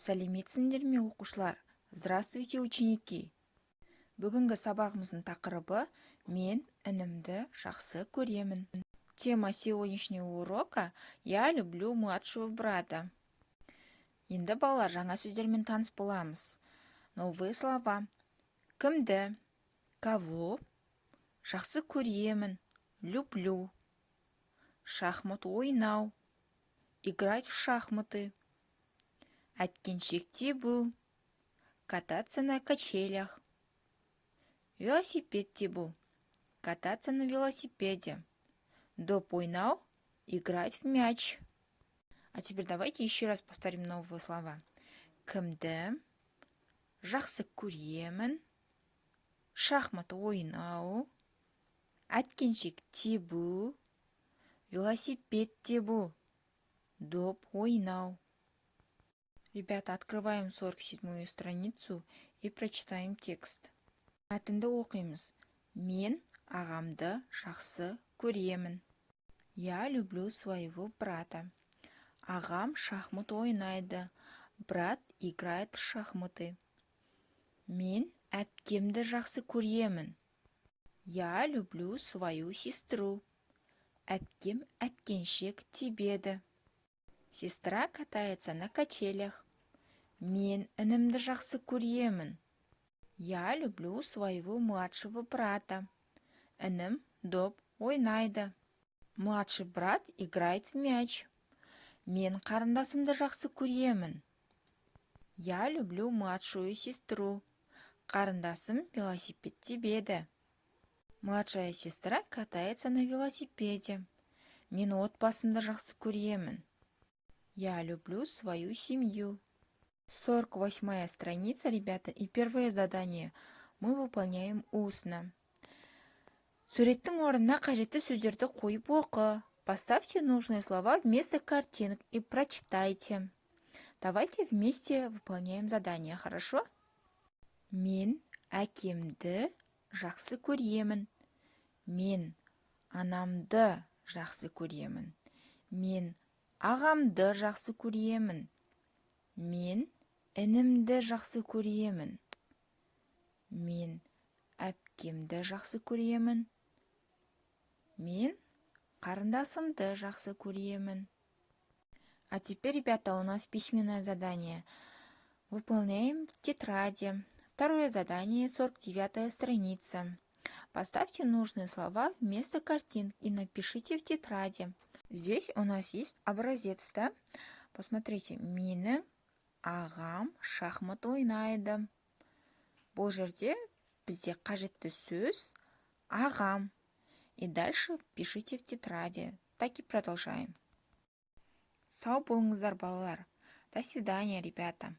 Сәлеметсіңдер ме оқушылар? Здравствуйте, ученики! Бүгінгі сабағымыздың тақырыбы «Мен інімді жақсы көремін». Тема сегодняшнего урока «Я люблю младшего брата». Енді балалар, жаңа сөздермен таныс боламыз. Новые слова. Кімді, кого, жақсы көремін, люблю. Шахмат ойнау, играть в шахматы. Әткеншек тебу, кататься на качелях. Велосипед тебу, кататься на велосипеде. Доп ойнау, играть в мяч. А теперь давайте еще раз повторим новые слова. Кімді, жақсы көремін, шахмат ойнау, әткеншек тебу, велосипед тебу, доп ойнау. Ребята, открываем 47-ю страницу и прочитаем текст. Мәтінді оқимыз. Мен ағамды жақсы көремін. Я люблю своего брата. Ағам шахмат ойнайды. Брат играет в шахматы. Мен әпкемді жақсы көремін. Я люблю свою сестру. Әпкем әткеншек тебеді. Сестра катается на качелях. Мен інімді жақсы көремін. Я люблю своего младшего брата. Інім доп ойнайды. Младший брат играет в мяч. Мен қарындасымды жақсы көремін. Я люблю младшую сестру. Қарындасым велосипед тебеді. Младшая сестра катается на велосипеде. Мен отбасымды жақсы көремін. Я люблю свою семью. 48-я страница, ребята, и первое задание мы выполняем устно. Суреттің орнына қажетті сөздерді қойып оқы. Поставьте нужные слова вместо картинок и прочитайте. Давайте вместе выполняем задание, хорошо? Мен әкемді жақсы көремін. Мен анамды жақсы көремін. Мен ағамды жақсы көремін. Мен інімді жақсы көремін. Мен әпкемді жақсы көремін. Мен қарындасымды жақсы көремін. А теперь, ребята, у нас письменное задание. Выполняем в тетради. Второе задание, 49-я страница. Поставьте нужные слова вместо картин и напишите в тетради. Здесь у нас есть образец, да? Посмотрите. Менің ағам шахмат ойнайды. Бұл жерде бізде қажетті сөз ағам. И дальше пишите в тетради. Так и продолжаем. Сау болыңыздар, балалар. До свидания, ребята.